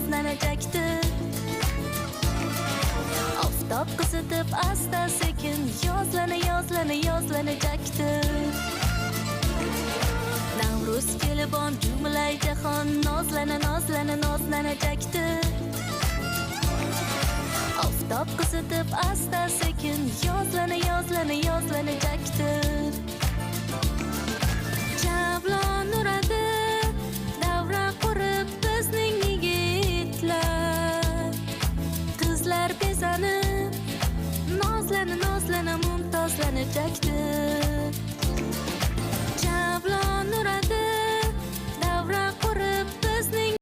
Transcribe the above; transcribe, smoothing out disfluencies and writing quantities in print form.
nozlanajakdi. Oftob qizitib asta sekin yozlanajakdi. Navruz kelib on jumlay jahon nozlanajakdi. Oftob qizitib asta sekin yozlanajakdi. Javlon uradi davra qurib bizning yigitlar. Qizlar bezanib nozlana mumtozlanajakdi.